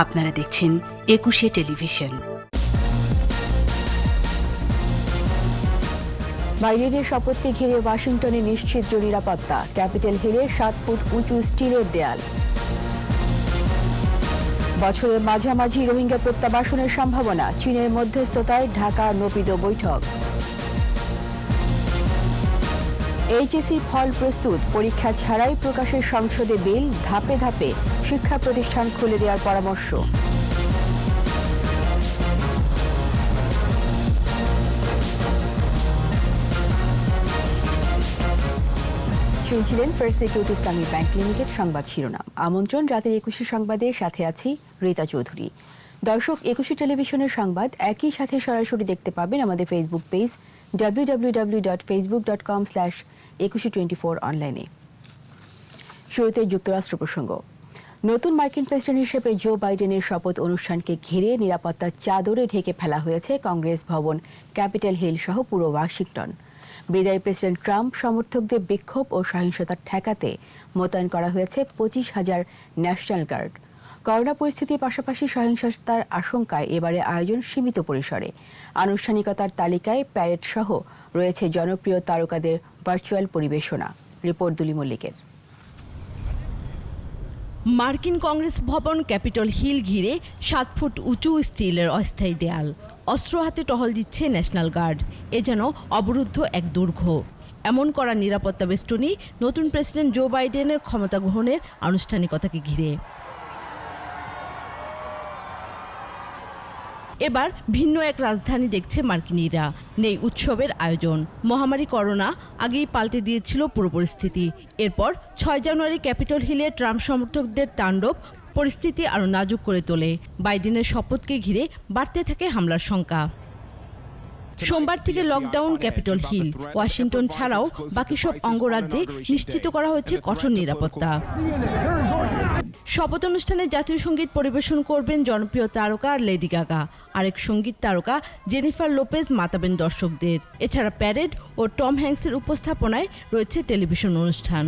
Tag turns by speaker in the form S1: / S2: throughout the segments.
S1: আপনারা দেখছেন ২১শে টেলিভিশন।
S2: বাইডেনের শপথকে ঘিরে ওয়াশিংটনে নিশ্চিত নিরাপত্তা, ক্যাপিটাল হিলে 7 ফুট উঁচু স্টিলের দেয়াল। বছরের মাঝামাঝি রোহিঙ্গা প্রত্যাবাসনের সম্ভাবনা, চীনের মধ্যস্থতায় ঢাকা নপিত বৈঠক। এইচএসসির ফল প্রস্তুত, পরীক্ষা ছাড়াই প্রকাশের সংসদে বিল, ধাপে ধাপে শিক্ষা প্রতিষ্ঠান খুলে দেওয়ার পরামর্শ। শুনছিলেন ফার্স্ট সিকিউরিটি ইসলামী ব্যাংক লিমিটেড সংবাদ শিরোনাম। আমন্ত্রণ রাতের ২১শে সংবাদের সাথে আছি রীতা চৌধুরী। দর্শক, ২১শে টেলিভিশনের সংবাদ একই সাথে সরাসরি দেখতে পাবেন আমাদের ফেসবুক পেজ www.facebook.com/2124 অনলাইনে। শুরুতে যুক্তরাষ্ট্র প্রসঙ্গ। নতুন মার্কিন প্রেসিডেন্ট হিসেবে জো বাইডেনের শপথ অনুষ্ঠানকে ঘিরে নিরাপত্তার চাদরে ঢেকে ফেলা হয়েছে কংগ্রেস ভবন, ক্যাপিটাল হিল সহ পুরো ওয়াশিংটন। বিদায়ী প্রেসিডেন্ট ট্রাম্প সমর্থকদের বিক্ষোভ ও সহিংসতা ঠেকাতে মোতায়েন করা হয়েছে 25,000 ন্যাশনাল গার্ড। করোনা পরিস্থিতির পাশাপাশি সহিংসতার আশঙ্কায় এবারে আয়োজন সীমিত পরিসরে। আনুষ্ঠানিকতার তালিকায় প্যারেড সহ রয়েছে জনপ্রিয় তারকাদের ভার্চুয়াল পরিবেশনা। রিপোর্ট দুলি মল্লিকের।
S3: মার্কিন কংগ্রেস ভবন ক্যাপিটল হিল ঘিরে 7 ফুট উঁচু স্টিলের অস্থায়ী দেয়াল। অস্ত্র হাতে টহল দিচ্ছে ন্যাশনাল গার্ড। এ যেন অবরুদ্ধ এক দুর্গ। এমন করা নিরাপত্তা বেষ্টনী নতুন প্রেসিডেন্ট জো বাইডেনের ক্ষমতা গ্রহণের আনুষ্ঠানিকতাকে ঘিরে। এবার ভিন্ন এক রাজধানী দেখছে মার্কিনীরা। নেই উৎসবের আয়োজন। মহামারী করোনা আগেই পাল্টে দিয়েছিল পুরো পরিস্থিতি। এরপর 6 জানুয়ারি ক্যাপিটল হিলে ট্রাম্প সমর্থকদের তাণ্ডব পরিস্থিতি আরও নাজুক করে তোলে। বাইডেনের শপথকে ঘিরে বাড়তে থাকে হামলার শঙ্কা। সোমবার থেকে লকডাউন ক্যাপিটল হিল, ওয়াশিংটন ছাড়াও বাকি সব অঙ্গরাজ্যে নিশ্চিত করা হয়েছে কঠোর নিরাপত্তা। শপথ অনুষ্ঠানে জাতীয় সঙ্গীত পরিবেশন করবেন জনপ্রিয় তারকা লেডি গাগা। আরেক সঙ্গীত তারকা জেনিফার লোপেজ মাতাবেন দর্শকদের। এছাড়া প্যারেড ও টম হ্যাঙ্কসের উপস্থাপনায় রয়েছে টেলিভিশন অনুষ্ঠান।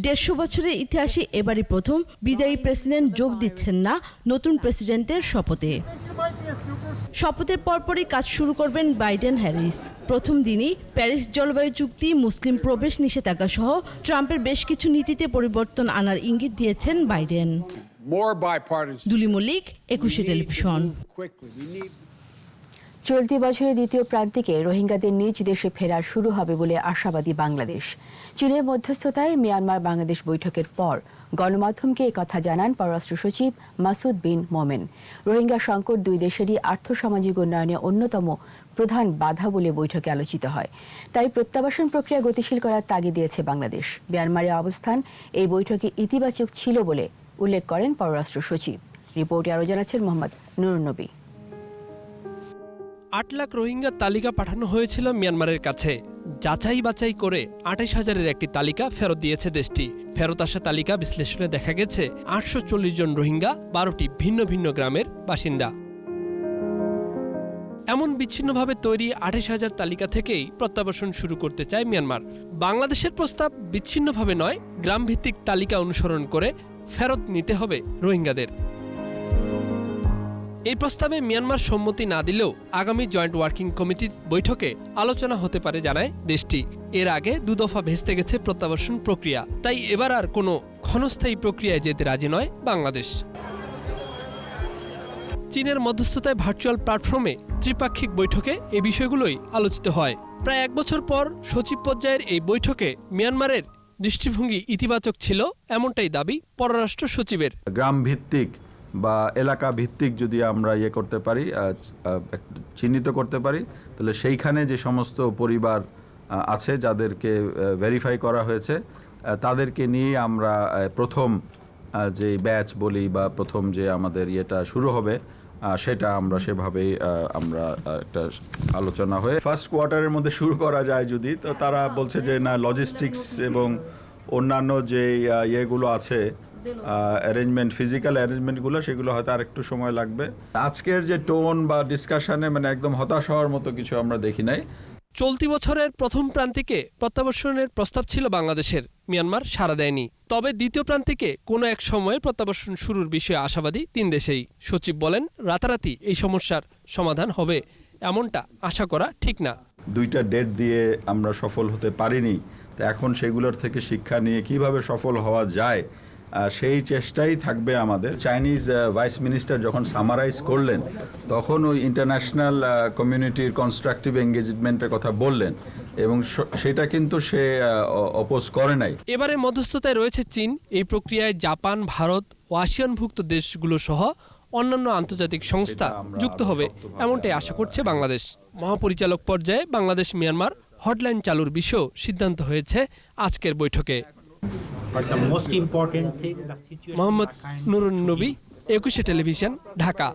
S3: 150 বছরের ইতিহাসে এবারই প্রথম বিদায়ী প্রেসিডেন্ট যোগ দিচ্ছেন না নতুন প্রেসিডেন্টের শপথে। শপথের পরপরই কাজ শুরু করবেন বাইডেন হ্যারিস। প্রথম দিনই প্যারিস জলবায়ু চুক্তি, মুসলিম প্রবেশ নিষেধাজ্ঞা সহ ট্রাম্পের বেশ কিছু নীতিতে পরিবর্তন আনার ইঙ্গিত দিয়েছেন বাইডেন। দুলি মল্লিক, ২১শে টেলিভিশন।
S2: চলতি বছরের দ্বিতীয় প্রান্তিকে রোহিঙ্গাদের নিজ দেশে ফেরা শুরু হবে বলে আশাবাদী বাংলাদেশ। চীনের মধ্যস্থতায় মিয়ানমার বাংলাদেশ বৈঠকের পর গণমাধ্যমকে একথা জানান পররাষ্ট্র সচিব মাসুদ বিন মোমেন। রোহিঙ্গা সংকট দুই দেশেরই আর্থসামাজিক উন্নয়নে অন্যতম প্রধান বাধা বলে বৈঠকে আলোচিত হয়। তাই প্রত্যাবাসন প্রক্রিয়া গতিশীল করার তাগিদ দিয়েছে বাংলাদেশ। মিয়ানমারের অবস্থান এই বৈঠকে ইতিবাচক ছিল বলে উল্লেখ করেন পররাষ্ট্র সচিব। রিপোর্টে আরও জানাচ্ছেন মোহাম্মদ নুরুন নবী।
S4: 8 লাখ রোহিঙ্গার তালিকা পাঠানো হয়েছিল মিয়ানমারের কাছে। যাচাই বাছাই করে 28,000-এর একটি তালিকা ফেরত দিয়েছে দেশটি। ফেরত আসা তালিকা বিশ্লেষণে দেখা গেছে 840 জন রোহিঙ্গা 12টি ভিন্ন ভিন্ন গ্রামের বাসিন্দা। এমন বিচ্ছিন্নভাবে তৈরি 28,000 তালিকা থেকেই প্রত্যাবাসন শুরু করতে চায় মিয়ানমার। বাংলাদেশের প্রস্তাব বিচ্ছিন্নভাবে নয়, গ্রামভিত্তিক তালিকা অনুসরণ করে ফেরত নিতে হবে রোহিঙ্গাদের। এই প্রস্তাবে মিয়ানমার সম্মতি না দিলেও আগামী জয়েন্ট ওয়ার্কিং কমিটির বৈঠকে আলোচনা হতে পারে জানায় দেশটি। এর আগে 2 দফা ভেস্তে গেছে প্রত্যাবাসন প্রক্রিয়া। তাই এবার আর কোনো ক্ষণস্থায়ী প্রক্রিয়ায় যেতে রাজি নয় বাংলাদেশ। চীনের মধ্যস্থতায় ভার্চুয়াল প্ল্যাটফর্মে ত্রিপাক্ষিক বৈঠকে এই বিষয়গুলোই আলোচিত হয়। প্রায় 1 বছর পর সচিব পর্যায়ের এই বৈঠকে মিয়ানমারের দৃষ্টিভঙ্গি ইতিবাচক ছিল, এমনটাই দাবি পররাষ্ট্র সচিবের।
S5: গ্রাম ভিত্তিক বা এলাকা ভিত্তিক যদি আমরা করতে পারি, চিহ্নিত করতে পারি, তাহলে সেইখানে যে সমস্ত পরিবার আছে যাদেরকে ভেরিফাই করা হয়েছে তাদেরকে নিয়ে আমরা প্রথম যে ব্যাচ বলি বা প্রথম যে আমাদের শুরু হবে সেটা আমরা সেভাবেই আমরা একটা আলোচনা হয়ে ফার্স্ট কোয়ার্টারের মধ্যে শুরু করা যায় যদি। তো তারা বলছে যে না, লজিস্টিক্স এবং অন্যান্য যে ইয়েগুলো আছে অ্যারেঞ্জমেন্ট, ফিজিক্যাল অ্যারেঞ্জমেন্টগুলো, সেগুলো হয়তো আর একটু সময় লাগবে। আজকের যে টোন বা ডিসকাশনে একদম হতাশ হওয়ার মতো কিছু আমরা দেখি নাই।
S4: চলতি বছরের প্রথম প্রান্তিকে প্রত্যাবাসনের প্রস্তাব ছিল বাংলাদেশের। মিয়ানমার সাড়া দেয়নি। তবে দ্বিতীয় প্রান্তিকে কোনো এক সময়ে প্রত্যাবর্তন শুরুর বিষয়ে আশাবাদী তিন দেশেই। সচিব বলেন, রাতারাতি এই সমস্যার সমাধান হবে এমনটা আশা করা ঠিক না।
S5: দুইটা ডেট দিয়ে আমরা সফল হতে পারিনি, তো এখন সেগুলোর থেকে শিক্ষা নিয়ে কিভাবে সফল হওয়া যায় সেই চেষ্টাই থাকবে আমাদের। চাইনিজ ভাইস মিনিস্টার যখন সামারাইজ করলেন তখন ওই ইন্টারন্যাশনাল কমিউনিটির কনস্ট্রাকটিভ এঙ্গেজমেন্টের কথা বললেন এবং সেটা কিন্তু সে অপোজ করে নাই।
S4: এবারে মধ্যস্থতায় রয়েছে চীন। এই প্রক্রিয়ায় জাপান, ভারত ও আসিয়ানভুক্ত দেশগুলো সহ অন্যান্য আন্তর্জাতিক সংস্থা যুক্ত হবে এমনটাই আশা করছে বাংলাদেশ। মহাপরিচালক পর্যায়ে বাংলাদেশ মিয়ানমার হটলাইন চালুর বিষয়েও সিদ্ধান্ত হয়েছে আজকের বৈঠকে। মোহাম্মদ নুরুন নবী, একুশে টেলিভিশন, ঢাকা।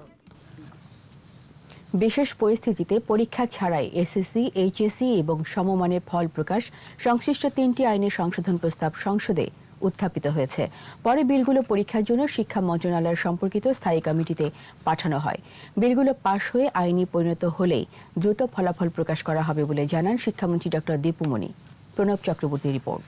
S2: বিশেষ পরিস্থিতিতে পরীক্ষা ছাড়াই এসএসসি, এইচএসসি এবং সমমানের ফল প্রকাশ সংশ্লিষ্ট 3টি আইনের সংশোধন প্রস্তাব সংসদে উত্থাপিত হয়েছে। পরে বিলগুলো পরীক্ষার জন্য শিক্ষা মন্ত্রণালয় সম্পর্কিত স্থায়ী কমিটিতে পাঠানো হয়। বিলগুলো পাশ হয়ে আইনি পরিণত হলেই দ্রুত ফলাফল প্রকাশ করা হবে বলে জানান শিক্ষামন্ত্রী ডক্টর দীপু মনি। প্রণব চক্রবর্তীর রিপোর্ট।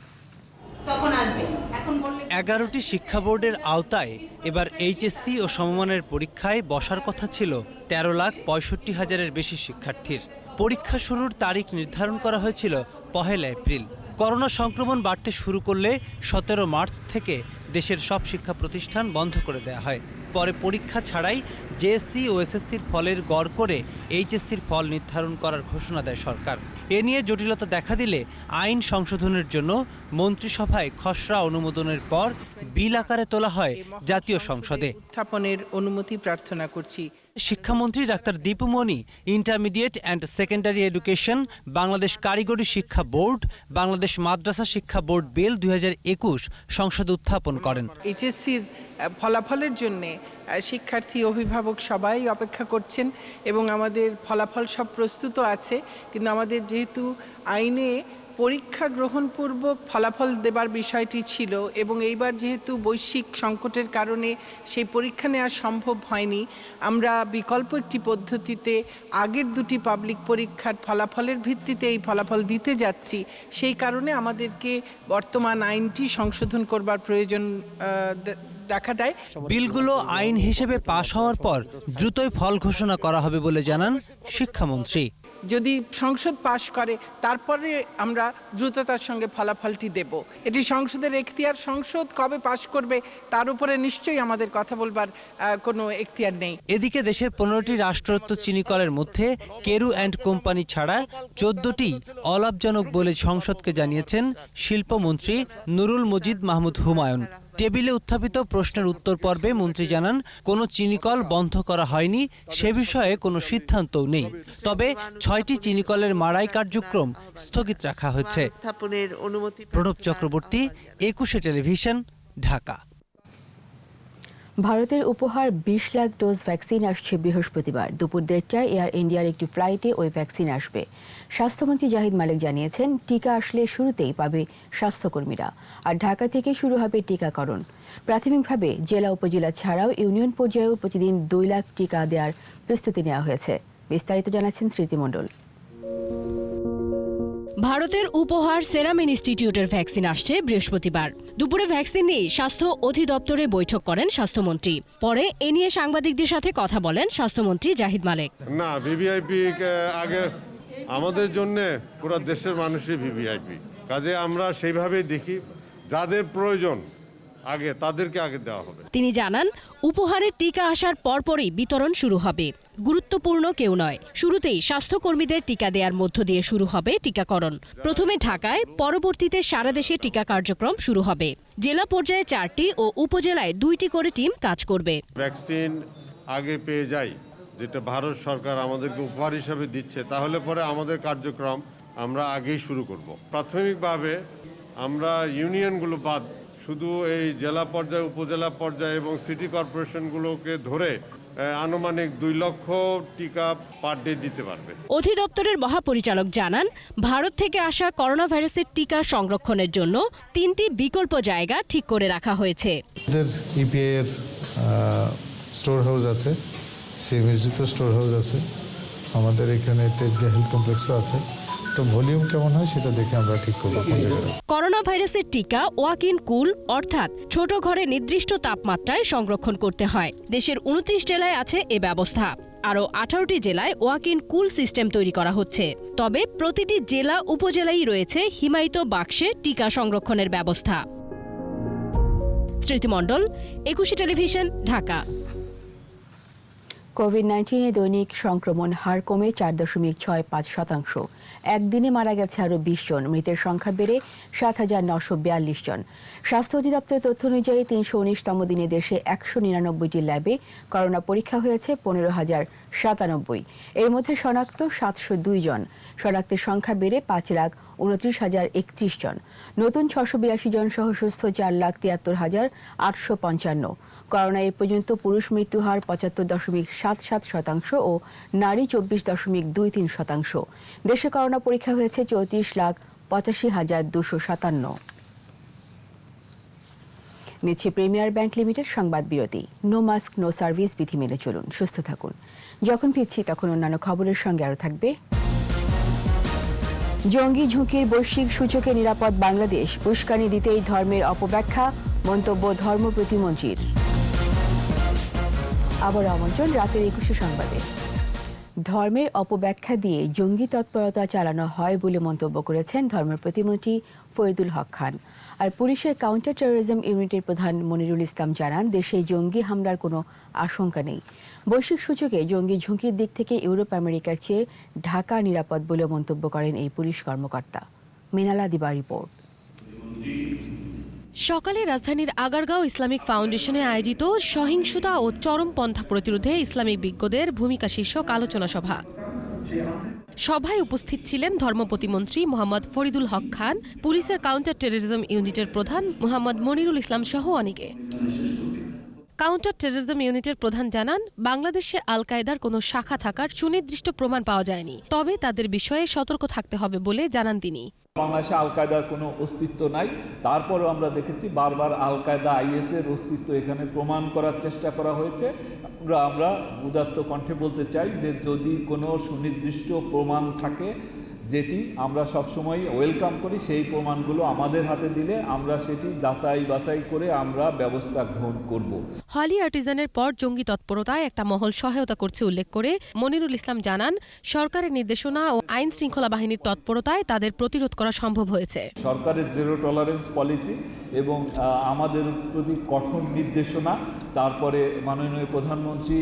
S6: 11টি শিক্ষা বোর্ডের আওতায় এবার এইচএসসি ও সমমানের পরীক্ষায় বসার কথা ছিল 13,65,000-এর বেশি শিক্ষার্থীর। পরীক্ষা শুরুর তারিখ নির্ধারণ করা হয়েছিল 1 এপ্রিল। করোনা সংক্রমণ বাড়তে শুরু করলে 17 মার্চ থেকে দেশের সব শিক্ষা প্রতিষ্ঠান বন্ধ করে দেওয়া হয়। পরে পরীক্ষা ছাড়াই জেএসসি ও এসএসসির ফলের গড় করে এইচএসসির ফল নির্ধারণ করার ঘোষণা দেয় সরকার। এ নিয়ে জটিলতা দেখা দিলে আইন সংশোধনের জন্য মন্ত্রিসভায় খসড়া অনুমোদনের পর বিল আকারে তোলা হয় জাতীয় সংসদে।
S7: উত্থাপনের অনুমতি প্রার্থনা করছি।
S6: শিক্ষামন্ত্রী doctor Dipu Moni intermediate and secondary education, Bangladesh কারিগরি শিক্ষা বোর্ড, বাংলাদেশ মাদ্রাসা শিক্ষা বোর্ড বিল 2021 সংসদে উত্থাপন করেন।
S7: এইচএসসির ফলাফলের জন্যে শিক্ষার্থী, অভিভাবক সবাই অপেক্ষা করছেন এবং আমাদের ফলাফল সব প্রস্তুত আছে, কিন্তু আমাদের যেহেতু আইনে পরীক্ষা গ্রহণপূর্বক ফলাফল দেবার বিষয়টি ছিল এবং এইবার যেহেতু বৈশ্বিক সংকটের কারণে সেই পরীক্ষা নেওয়া সম্ভব হয়নি, আমরা বিকল্প একটি পদ্ধতিতে আগের দুটি পাবলিক পরীক্ষার ফলাফলের ভিত্তিতে এই ফলাফল দিতে যাচ্ছি। সেই কারণে আমাদেরকে বর্তমান আইনটি সংশোধন করবার প্রয়োজন দেখা দেয়।
S6: বিলগুলো আইন হিসেবে পাশ হওয়ার পর দ্রুতই ফল ঘোষণা করা হবে বলে জানান শিক্ষামন্ত্রী।
S7: যদি সংসদ পাশ করে তারপরে আমরা দ্রুততার সঙ্গে ফলাফলটি দেব। এটি সংসদের এখতিয়ার, সংসদ কবে পাশ করবে তার উপরে নিশ্চয়ই আমাদের কথা বলবার কোনো এখতিয়ার নেই।
S6: এদিকে দেশের 15টি রাষ্ট্রায়ত্ত চিনিকলের মধ্যে কেরু অ্যান্ড কোম্পানি ছাড়া 14টি অলাভজনক বলে সংসদকে জানিয়েছেন শিল্পমন্ত্রী নুরুল মজিদ মাহমুদ হুমায়ুন। টেবিলে উত্থাপিত প্রশ্নের উত্তর পর্বে মন্ত্রী জানান, কোনো চিনিকল বন্ধ করা হয়নি, সে বিষয়ে কোনো সিদ্ধান্তও নেই। তবে 6টি চিনিকলের মাড়াই কার্যক্রম স্থগিত রাখা হয়েছে। প্রণব চক্রবর্তী, একুশে টেলিভিশন, ঢাকা।
S2: ভারতের উপহার 20 লাখ ডোজ ভ্যাকসিন আসছে বৃহস্পতিবার দুপুর 1:30টায় এয়ার ইন্ডিয়ার একটি ফ্লাইটে ওই ভ্যাকসিন আসবে। স্বাস্থ্যমন্ত্রী জাহিদ মালিক জানিয়েছেন, টিকা আসলে শুরুতেই পাবে স্বাস্থ্যকর্মীরা, আর ঢাকা থেকে শুরু হবে টিকাকরণ। প্রাথমিকভাবে জেলা উপজেলা ছাড়াও ইউনিয়ন পর্যায়েও প্রতিদিন 2 লাখ টিকা দেওয়ার প্রস্তুতি নেওয়া হয়েছে। বিস্তারিত জানাচ্ছেন স্মৃতি মণ্ডল।
S8: ভারতের উপহার সেরাম ইনস্টিটিউটের ভ্যাকসিন আসছে বৃহস্পতিবার দুপুরে। ভ্যাকসিন নিয়ে স্বাস্থ্য অধিদপ্তরে বৈঠক করেন স্বাস্থ্যমন্ত্রী। পরে এ নিয়ে সাংবাদিকদের সাথে কথা বলেন স্বাস্থ্যমন্ত্রী জাহিদ মালিক।
S9: না, ভিভিআইপি আগে আমাদের জন্য পুরো দেশের মানুষই ভিভিআইপি, কাজে আমরা সেইভাবেই দেখি যাদের প্রয়োজন আগে তাদেরকে আগে দেওয়া হবে।
S8: তিনি জানান, উপহারের টিকা আসার পরপরই বিতরণ শুরু হবে। গুরুত্বপূর্ণ কেউ নয়, শুরুতেই স্বাস্থ্যকর্মীদের টিকা দেওয়ার মধ্য দিয়ে শুরু হবে টিকাকরণ। প্রথমে ঢাকায়, পরবর্তীতে সারা দেশে টিকা কার্যক্রম শুরু হবে। জেলা পর্যায়ে 4টি ও উপজেলায় 2টি করে টিম কাজ করবে।
S9: ভ্যাকসিন আগে পেয়ে যাই, যেটা ভারত সরকার আমাদেরকে উপহার হিসাবে দিচ্ছে, তাহলে পরে আমাদের কার্যক্রম আমরা আগেই শুরু করব। প্রাথমিকভাবে আমরা ইউনিয়নগুলো বাদ শুধু এই জেলা পর্যায়ে, উপজেলা পর্যায়ে এবং সিটি কর্পোরেশনগুলোকে ধরে আনুমানিক 2 লক্ষ টিকা পার ডে দিতে পারবে।
S8: অধিদপ্তরের মহাপরিচালক জানান, ভারত থেকে আসা করোনা ভাইরাসের টিকা সংরক্ষণের জন্য 3টি বিকল্প জায়গা ঠিক করে রাখা হয়েছে।
S10: ইপিআই এর স্টোর হাউস আছে, সিএমএসডি তো স্টোর হাউস আছে, আমাদের এখানে তেজগাঁ হেলথ কমপ্লেক্সও আছে। তো ভলিউম কেমন হয় সেটা দেখে আমরা ঠিক করবো কোন জায়গায়।
S8: করোনা ভাইরাসের টিকা ওয়াক ইন কুল অর্থাৎ ছোট ঘরে নির্দিষ্ট তাপমাত্রায় সংরক্ষণ করতে হয়। দেশের 29 জেলায় আছে এ ব্যবস্থা। আরও 18টি জেলায় ওয়াক ইন কুল সিস্টেম তৈরি করা হচ্ছে। তবে প্রতিটি জেলা উপজেলায় রয়েছে হিমায়িত বাক্সে টিকা সংরক্ষণের ব্যবস্থা। স্মৃতিমণ্ডল, একুশে টেলিভিশন, ঢাকা।
S2: কোভিড-19 দৈনিক সংক্রমণ হার কমে 4.65%। একদিনে মারা গেছে আরও 20 জন, মৃতের সংখ্যা বেড়ে 7,942 জন। স্বাস্থ্য অধিদপ্তরের তথ্য অনুযায়ী 319তম দিনে দেশে 199টি ল্যাবে করোনা পরীক্ষা হয়েছে 15,097। এর মধ্যে শনাক্ত 702 জন। শনাক্তের সংখ্যা বেড়ে 5,29,031 জন। নতুন 682 জন সহ সুস্থ 4,73,855। করোনা এ পর্যন্ত পুরুষ মৃত্যু হার 75.77% ও নারী 24.23%। দেশে করোনা পরীক্ষা হয়েছে 34,85,257। নিচ্ছে প্রিমিয়ার ব্যাংক লিমিটেড সংবাদ বিরতি। নো মাস্ক নো সার্ভিস বিধি মেনে চলুন, সুস্থ থাকুন। যখন ফিরছি তখন অন্যান্য খবরের সঙ্গে আরও থাকবে জঙ্গি ঝুঁকির বৈশ্বিক সূচকে নিরাপদ বাংলাদেশ, উস্কানি দিতেই ধর্মের অপব্যাখ্যা, মন্তব্য ধর্ম প্রতিমন্ত্রীর। আবার আমন্ত্রণ রাতের 21 সংবাদে। ধর্মের অপব্যাখ্যা দিয়ে জঙ্গি তৎপরতা চালানো হয় বলে মন্তব্য করেছেন ধর্ম প্রতিমন্ত্রী ফরিদুল হক খান। আর পুলিশের কাউন্টার টেরোরিজম ইউনিটের প্রধান মনিরুল ইসলাম জানান, দেশে জঙ্গি হামলার কোনো আশঙ্কা নেই। বৈশ্বিক সূচকে জঙ্গি ঝুঁকির দিক থেকে ইউরোপ আমেরিকার চেয়ে ঢাকা নিরাপদ বলে মন্তব্য করেন এই পুলিশ কর্মকর্তা। মিনালা দিবা রিপোর্ট।
S8: সকালে রাজধানীর আগারগাঁও ইসলামিক ফাউন্ডেশনে আয়োজিত সহিংসতা ও চরমপন্থা প্রতিরোধে ইসলামিক বিজ্ঞদের ভূমিকা শীর্ষক আলোচনা সভা। সভায় উপস্থিত ছিলেন ধর্ম প্রতিমন্ত্রী মোহাম্মদ ফরিদুল হক খান, পুলিশের কাউন্টার টেরোরিজম ইউনিটের প্রধান মোহাম্মদ মনিরুল ইসলাম সহ অনেকে। কাউন্টার টেরোরিজম ইউনিটের প্রধান জানান, বাংলাদেশে আল কায়েদার কোনো শাখা থাকার সুনির্দিষ্ট প্রমাণ পাওয়া যায়নি, তবে তাদের বিষয়ে সতর্ক থাকতে হবে বলে জানান তিনি।
S11: বাংলাদেশে আল কায়েদার কোনো অস্তিত্ব নাই, তারপরেও আমরা দেখেছি বারবার আল কায়েদা আইএস এর অস্তিত্ব এখানে প্রমাণ করার চেষ্টা করা হয়েছে। আমরা উদাত্ত কণ্ঠে বলতে চাই যে যদি কোনো সুনির্দিষ্ট প্রমাণ থাকে, যেটি আমরা সবসময় ওয়েলকাম করি, সেই প্রমাণগুলো আমাদের হাতে দিলে আমরা সেটি যাচাই বাছাই করে আমরা ব্যবস্থা গ্রহণ করব।
S8: হলি আর্টিজানের পর জঙ্গি তৎপরতায় একটা মহল সহায়তা করছে উল্লেখ করে মনিরুল ইসলাম জানান, সরকারের নির্দেশনা ও আইন শৃঙ্খলা বাহিনীর তৎপরতায় তাদের প্রতিরোধ করা সম্ভব হয়েছে।
S11: সরকারের জিরো টলারেন্স পলিসি এবং আমাদের প্রতি কঠোর নির্দেশনা, তারপরে মাননীয় প্রধানমন্ত্রী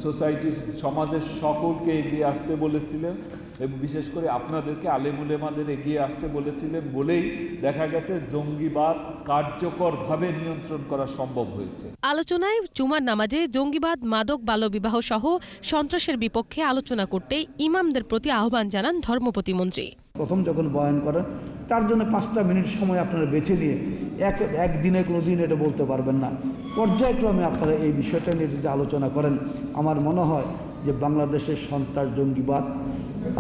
S11: সোসাইটি সমাজের সকলকে এগিয়ে আসতে বলেছিলেন এবং বিশেষ করে আপনাদেরকে আলেমুলেমাদের এগিয়ে আসতে বলেছিলেন বলেই দেখা গেছে জঙ্গিবাদ কার্যকরভাবে নিয়ন্ত্রণ করা সম্ভব হয়েছে।
S8: আলোচনায় জুমার নামাজে জঙ্গিবাদ, মাদক বাল্যবিবাহ সহ সন্ত্রাসের বিপক্ষে আলোচনা করতে ইমামদের প্রতি আহ্বান জানান ধর্ম প্রতিমন্ত্রী।
S12: প্রথম যখন বয়ান করেন তার জন্য 5টা মিনিট সময় আপনারা বেছে নিয়ে একদিনে কোনো দিন এটা বলতে পারবেন না, পর্যায়ক্রমে আপনারা এই বিষয়টা নিয়ে যদি আলোচনা করেন, আমার মনে হয় যে বাংলাদেশের সন্ত্রাস জঙ্গিবাদ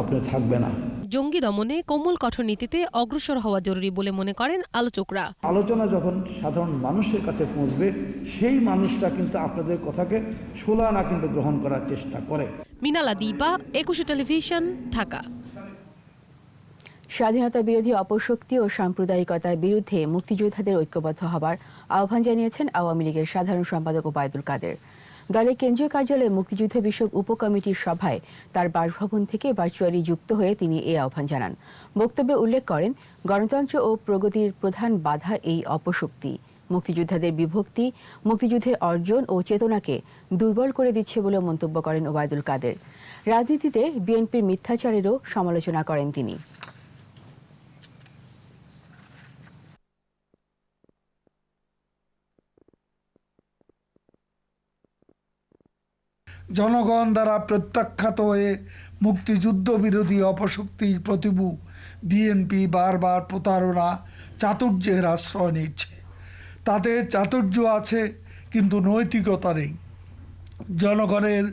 S12: আপনি থাকবে না।
S8: জঙ্গি দমনে কোমল কঠোর নীতিতে অগ্রসর হওয়া জরুরি বলে মনে করেন আলোচকরা।
S12: আলোচনা যখন সাধারণ মানুষের কাছে পৌঁছবে, সেই মানুষটা কিন্তু আপনাদের কথাকে শোলা না কিন্তু গ্রহণ করার চেষ্টা করে।
S8: মিনালা দিবা, একুশে টেলিভিশন, ঢাকা।
S2: স্বাধীনতা বিরোধী অপশক্তি ও সাম্প্রদায়িকতার বিরুদ্ধে মুক্তিযোদ্ধাদের ঐক্যবদ্ধ হবার আহ্বান জানিয়েছেন আওয়ামী লীগের সাধারণ সম্পাদক ওবায়দুল কাদের। দলের কেন্দ্রীয় কার্যালয়ে মুক্তিযুদ্ধ বিষয়ক উপকমিটির সভায় তার বাসভবন থেকে ভার্চুয়ালি যুক্ত হয়ে তিনি এই আহ্বান জানান। বক্তব্যে উল্লেখ করেন, গণতন্ত্র ও প্রগতির প্রধান বাধা এই অপশক্তি। মুক্তিযোদ্ধাদের বিভক্তি মুক্তিযুদ্ধের অর্জন ও চেতনাকে দুর্বল করে দিচ্ছে বলে মন্তব্য করেন ওবায়দুল কাদের। রাজনীতিতে বিএনপির মিথ্যাচারেরও সমালোচনা করেন তিনি।
S13: জনগণ দ্বারা প্রত্যাখ্যাত হয়ে মুক্তিযুদ্ধ বিরোধী অপশক্তির প্রতিভু বিএনপি বারবার প্রতারণা, চাতুর্যের আশ্রয় নিচ্ছে। তাতে চাতুর্য আছে কিন্তু নৈতিকতা নেই। জনগণের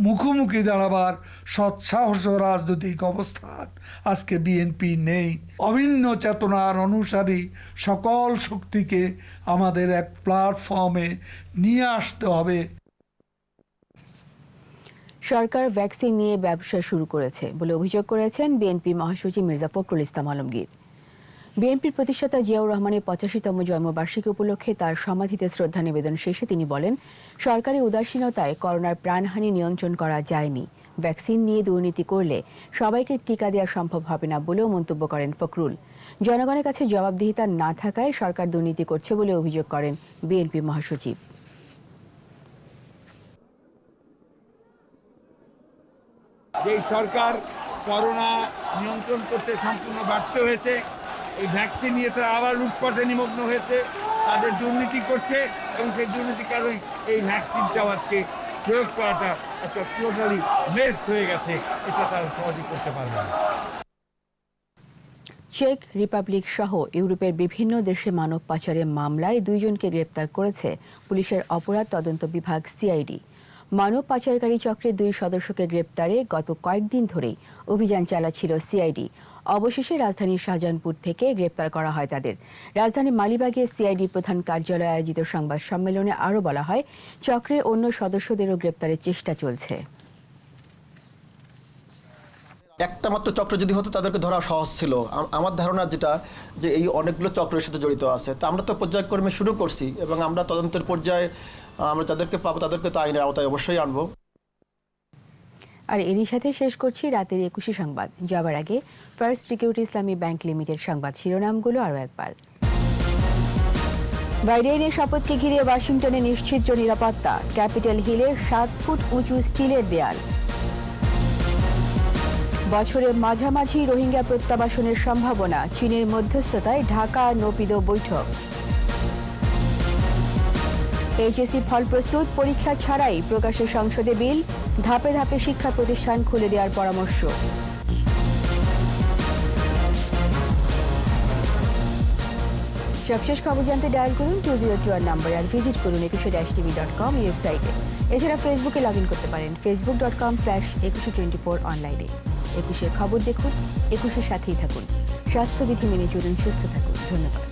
S13: মুখোমুখি দাঁড়াবার সৎসাহস ও রাজনৈতিক অবস্থান আজকে বিএনপি নেই। অভিন্ন চেতনার অনুসারী সকল শক্তিকে আমাদের এক প্ল্যাটফর্মে নিয়ে আসতে হবে।
S2: সরকার ভ্যাকসিন নিয়ে ব্যবসা শুরু করেছে বলে অভিযোগ করেছেন বিএনপি মহাসচিব মির্জা ফখরুল ইসলাম আলমগীর। বিএনপির প্রতিষ্ঠাতা জিয়াউর রহমানের 85তম জন্মবার্ষিকী উপলক্ষে তার সমাধিতে শ্রদ্ধা নিবেদন শেষে তিনি বলেন, সরকারি উদাসীনতায় করোনার প্রাণহানি নিয়ন্ত্রণ করা যায়নি। ভ্যাকসিন নিয়ে দুর্নীতি করলে সবাইকে টিকা দেওয়া সম্ভব হবে না বলেও মন্তব্য করেন ফখরুল। জনগণের কাছে জবাবদিহিতা না থাকায় সরকার দুর্নীতি করছে বলে অভিযোগ করেন বিএনপি মহাসচিব।
S14: যে সরকার করোনা নিয়ন্ত্রণ করতে সম্পূর্ণ ব্যর্থ হয়েছে, এই ভ্যাকসিন নিয়ে তারা আবার লুটপাটে নিমগ্ন হয়েছে, তাদের দুর্নীতি করছে এবং সেই দুর্নীতির কারণে এই ভ্যাকসিনটাও আজকে প্রয়োগ করাটা একটা টোটালি মিস হয়ে গেছে। এটা তারা সহজে করতে পারবে না।
S2: চেক রিপাবলিক সহ ইউরোপের বিভিন্ন দেশে মানব পাচারের মামলায় 2 জনকে গ্রেপ্তার করেছে পুলিশের অপরাধ তদন্ত বিভাগ সিআইডি। মানব পাচারকারী চক্রের 2 সদস্যকে গ্রেপ্তারে গত কয়েকদিন ধরেই অভিযান চালাচ্ছিল সিআইডি। অবশেষে রাজধানীর শাহজাহানপুর থেকে গ্রেপ্তার করা হয় তাদের। রাজধানী মালিবাগে সিআইডি প্রধান কার্যালয়ে আয়োজিত সংবাদ সম্মেলনে আরও বলা হয়, চক্রের অন্য সদস্যদেরও গ্রেপ্তারের চেষ্টা চলছে।
S15: একটা মাত্র চক্র যদি হতো তাদেরকে ধরা সহজ ছিল। আমার ধারণা যেটা যে এই অনেকগুলো চক্রের সাথে জড়িত আছে। তা আমরা তো পর্যায়ক্রমে শুরু করছি এবং আমরা তদন্তের পর্যায়ে আমরা যাদেরকে পাবো তাদেরকে তো আইনের আওতায় অবশ্যই আনবো।
S2: আর এরই সাথে শেষ করছি রাতের 21 সংবাদ। যাবার আগে ফার্স্ট সিকিউরিটি ইসলামী ব্যাংক লিমিটেড সংবাদ শিরোনামগুলো আরও একবার। বাইডেনের শপথকে ঘিরে ওয়াশিংটনে নিশ্চিত নিরাপত্তা। ক্যাপিটল হিলে 7 ফুট উঁচু স্টিলের দেয়াল। বছরের মাঝামাঝি রোহিঙ্গা প্রত্যাবাসনের সম্ভাবনা। চীনের মধ্যস্থতায় ঢাকা নপিদ বৈঠক। এইচএসসি ফল প্রস্তুত, পরীক্ষা ছাড়াই প্রকাশ্যে সংসদে বিল। ধাপে ধাপে শিক্ষা প্রতিষ্ঠান খুলে দেওয়ার পরামর্শ। সবশেষ খবর জানতে ডায়াল করুন 2021 নাম্বারে আর ভিজিট করুন ekushe-tv.com ওয়েবসাইটে। এছাড়া ফেসবুকে লগ ইন করতে পারেন facebook.com/ekushe24 অনলাইনে। একুশের খবর দেখুন, একুশের সাথেই থাকুন। স্বাস্থ্যবিধি মেনে চলুন, সুস্থ থাকুন। ধন্যবাদ।